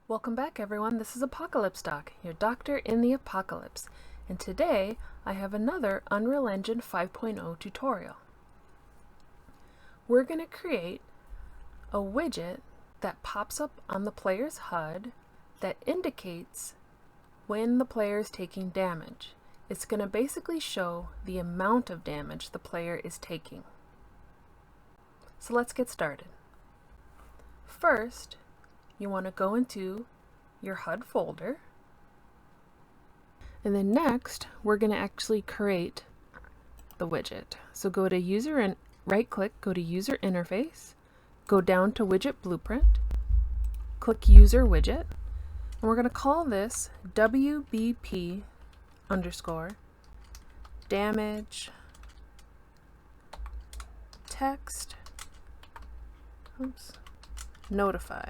Welcome back everyone, this is Apocalypse Doc, your doctor in the apocalypse, and today I have another Unreal Engine 5.0 tutorial. We're going to create a widget that pops up on the player's HUD that indicates when the player is taking damage. It's going to basically show the amount of damage the player is taking. So let's get started. First, you want to go into your HUD folder, and then next we're going to actually create the widget. So go to user and right click, go to user interface, go down to widget blueprint, click user widget, and we're going to call this WBP underscore damage text notify.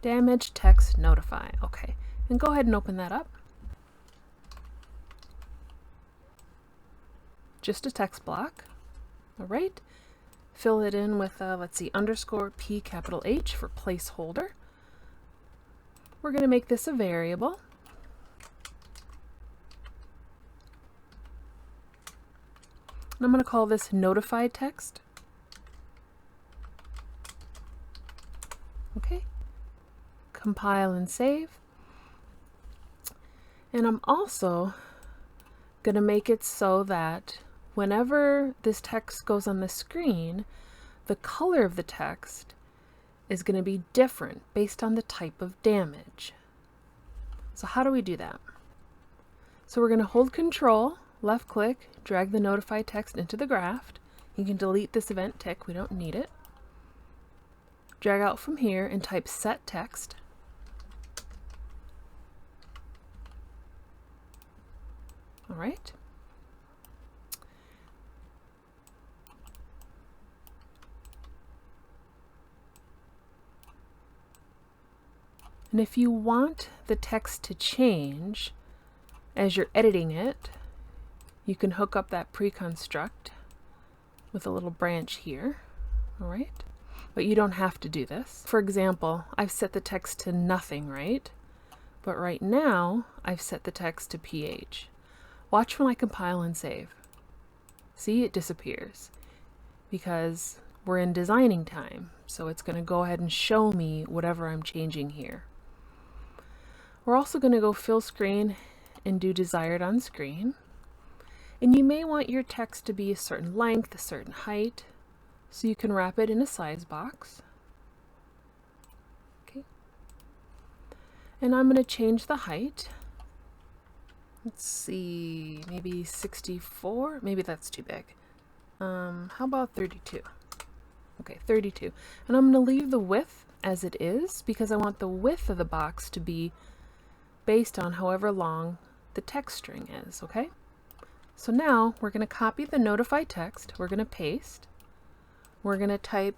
Damage text notify. Okay, and go ahead and open that up. Just a text block. All right, fill it in with let's see, underscore P capital H for placeholder. We're going to make this a variable. And I'm going to call this notify text. Okay. Compile and save. And I'm also going to make it so that whenever this text goes on the screen, the color of the text is going to be different based on the type of damage. So how do we do that? So we're going to hold Control, left click, drag the notify text into the graph. You can delete this event tick, we don't need it. Drag out from here and type set text. All right. And if you want the text to change as you're editing it, you can hook up that pre-construct with a little branch here. All right. But you don't have to do this. For example, I've set the text to nothing, right? But right now, I've set the text to PH. Watch when I compile and save. See, it disappears because we're in designing time. So it's going to go ahead and show me whatever I'm changing here. We're also going to go fill screen and do desired on screen. And you may want your text to be a certain length, a certain height, so you can wrap it in a size box. Okay. And I'm going to change the height. Let's see, maybe 64, maybe that's too big. How about 32? Okay, 32. And I'm going to leave the width as it is because I want the width of the box to be based on however long the text string is, okay? So now we're going to copy the notify text, we're going to paste, we're going to type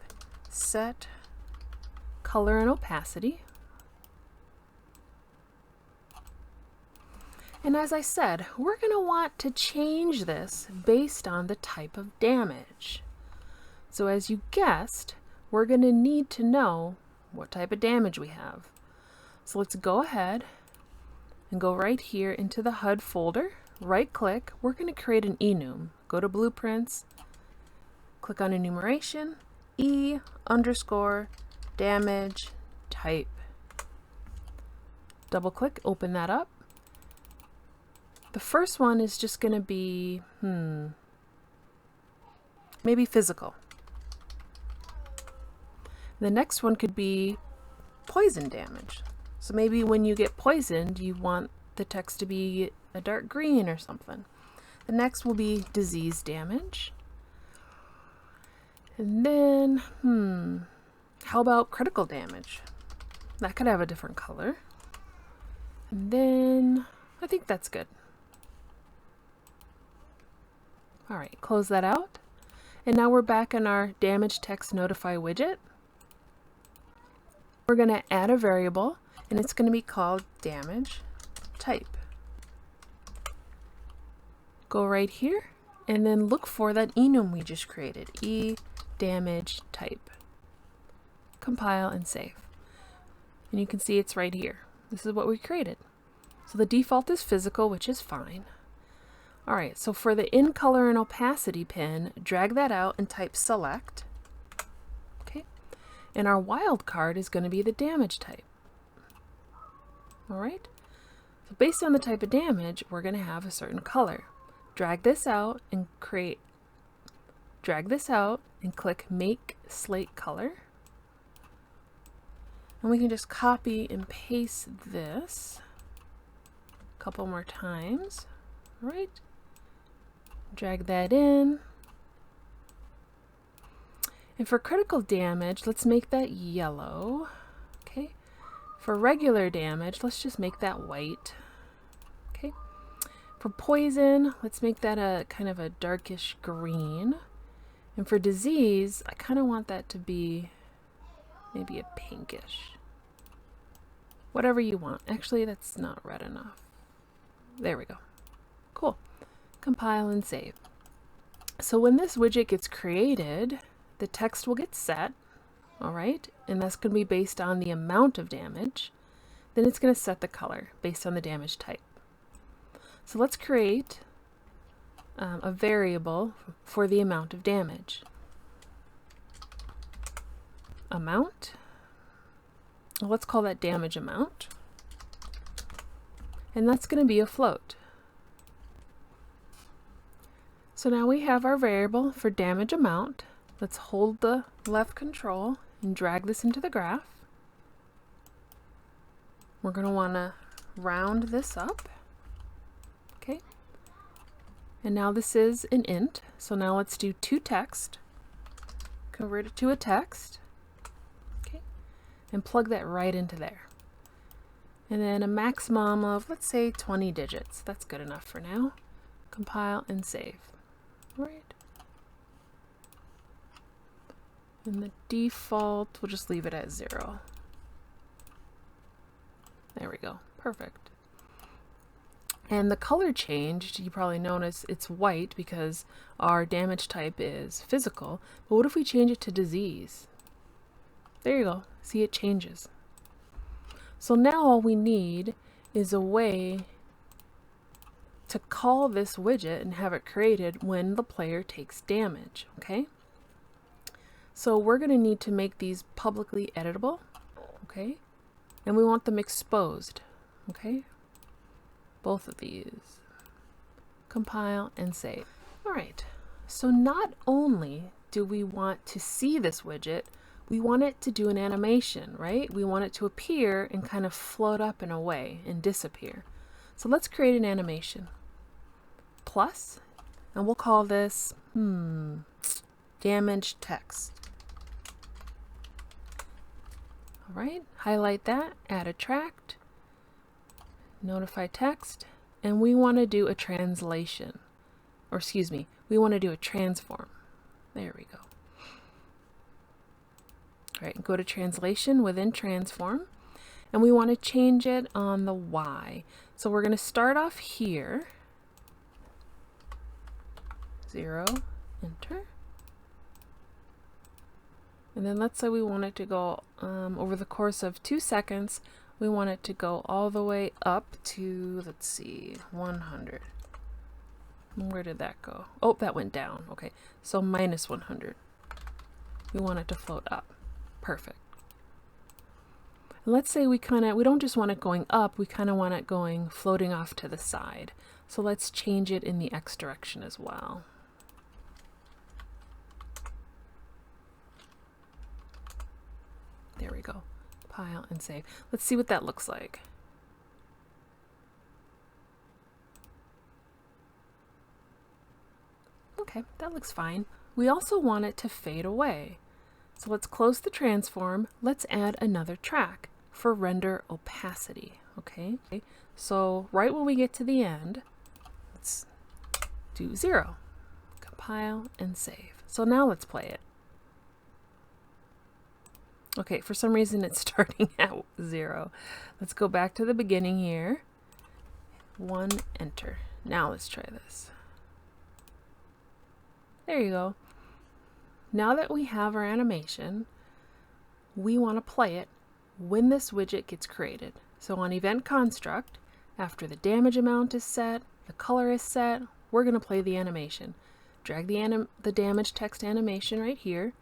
set color and opacity. And as I said, we're going to want to change this based on the type of damage. So as you guessed, we're going to need to know what type of damage we have. So let's go ahead and go right here into the HUD folder, right click, we're going to create an enum. Go to blueprints, click on enumeration, E underscore damage type. Double click, open that up. The first one is just going to be, maybe physical. The next one could be poison damage. So maybe when you get poisoned, you want the text to be a dark green or something. The next will be disease damage. And then, how about critical damage? That could have a different color. And then, I think that's good. All right, close that out. And now we're back in our damage text notify widget. We're going to add a variable, and it's going to be called damage type. Go right here, and then look for that enum we just created, E damage type. compile, and save. And you can see it's right here. This is what we created. So the default is physical, which is fine. All right, so for the in color and opacity pin, drag that out and type select. Okay, and our wildcard is going to be the damage type. All right, so based on the type of damage, we're going to have a certain color. Drag this out and drag this out and click Make Slate Color. And we can just copy and paste this a couple more times. All right. Drag that in. And for critical damage, let's make that yellow. Okay. For regular damage, let's just make that white. Okay. For poison, let's make that a kind of a darkish green. And for disease, I kind of want that to be maybe a pinkish. Whatever you want. Actually, that's not red enough. There we go. Cool. Compile and save. So when this widget gets created, the text will get set, all right? And that's going to be based on the amount of damage. Then it's going to set the color based on the damage type. So let's create a variable for the amount of damage. Amount. Well, let's call that damage amount. And that's going to be a float. So now we have our variable for damage amount. Let's hold the left control and drag this into the graph. We're going to want to round this up. Okay. And now this is an int. So now let's do toText. Convert it to a text. Okay. And plug that right into there. And then a maximum of, let's say, 20 digits. That's good enough for now. Compile and save. Right. And the default, we'll just leave it at 0. There we go. Perfect. And the color changed, you probably noticed it's white because our damage type is physical. But what if we change it to disease? There you go. See, it changes. So now all we need is a way to call this widget and have it created when the player takes damage, okay? So we're going to need to make these publicly editable, okay? And we want them exposed, okay? Both of these. Compile and save. All right, so not only do we want to see this widget, we want it to do an animation, right? We want it to appear and kind of float up and away and disappear. So let's create an animation. Plus, and we'll call this damage text. All right, highlight that, add a tract, notify text, and we want to do a translation, or excuse me, we want to do a transform. There we go. All right, go to translation within transform, and we want to change it on the Y. So we're going to start off here. 0, enter. And then let's say we want it to go over the course of 2 seconds, we want it to go all the way up to, let's see, 100. Where did that go? Oh, that went down. Okay, so minus 100. We want it to float up. Perfect. And let's say we don't just want it going up, we kind of want it going floating off to the side. So let's change it in the X direction as well. There we go. Compile and save. Let's see what that looks like. Okay, that looks fine. We also want it to fade away. So let's close the transform. Let's add another track for render opacity. Okay, so right when we get to the end, let's do 0. Compile and save. So now let's play it. Okay, for some reason it's starting at 0. Let's go back to the beginning here. 1, enter. Now let's try this. There you go. Now that we have our animation, we want to play it when this widget gets created. So on event construct, after the damage amount is set, the color is set, we're going to play the animation. Drag the damage text animation right here,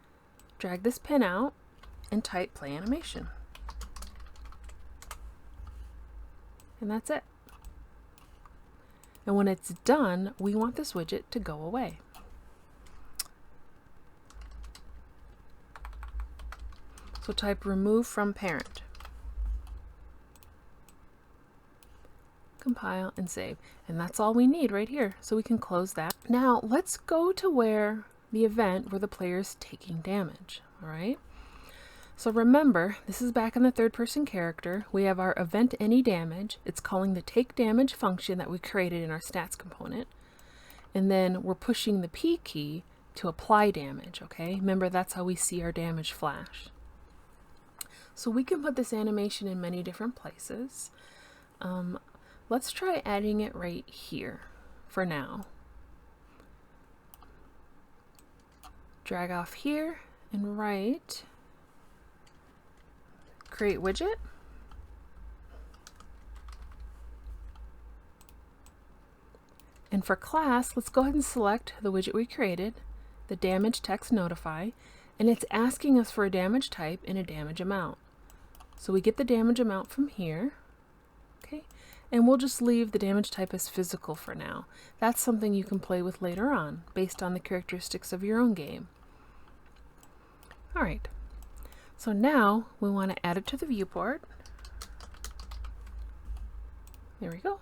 drag this pin out, and type play animation. And that's it. And when it's done, we want this widget to go away. So type remove from parent. Compile and save. And that's all we need right here. So we can close that. Now let's go to where the event where the player is taking damage. All right. So remember, this is back in the third person character. We have our event any damage. It's calling the take damage function that we created in our stats component. And then we're pushing the P key to apply damage. Okay. Remember, that's how we see our damage flash. So we can put this animation in many different places. Let's try adding it right here for now. Drag off here and write create widget. And for class, let's go ahead and select the widget we created, the damage text notify, and it's asking us for a damage type and a damage amount. So we get the damage amount from here, okay, and we'll just leave the damage type as physical for now. That's something you can play with later on, based on the characteristics of your own game. All right, so now we want to add it to the viewport. There we go.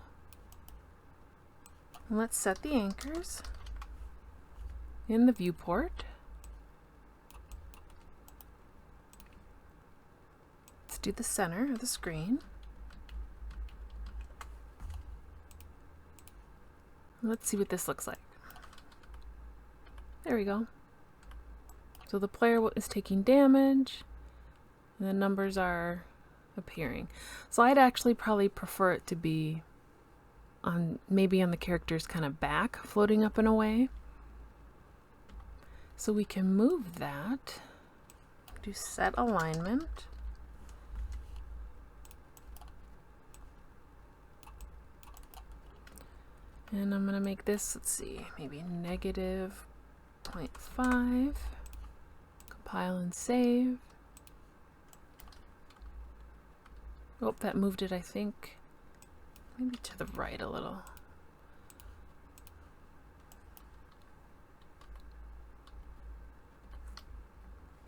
And let's set the anchors in the viewport. Let's do the center of the screen. Let's see what this looks like. There we go. So the player is taking damage, and the numbers are appearing. So I'd actually probably prefer it to be on maybe on the character's kind of back, floating up and away. So we can move that, do set alignment. And I'm going to make this, let's see, maybe -0.5. Compile and save. Oh, that moved it, I think. Maybe to the right a little.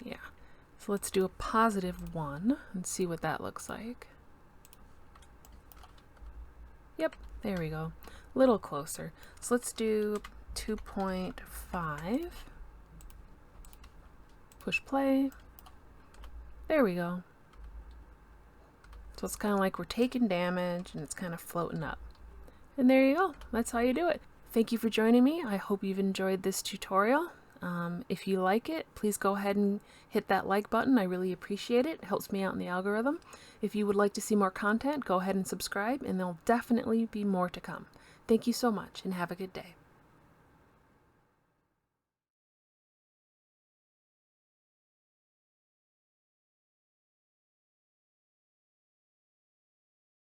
Yeah. So let's do a +1 and see what that looks like. Yep, there we go. A little closer. So let's do 2.5. Push play. There we go. So it's kind of like we're taking damage and it's kind of floating up. And there you go. That's how you do it. Thank you for joining me. I hope you've enjoyed this tutorial. If you like it, please go ahead and hit that like button. I really appreciate it. It helps me out in the algorithm. If you would like to see more content, go ahead and subscribe, and there'll definitely be more to come. Thank you so much, and have a good day.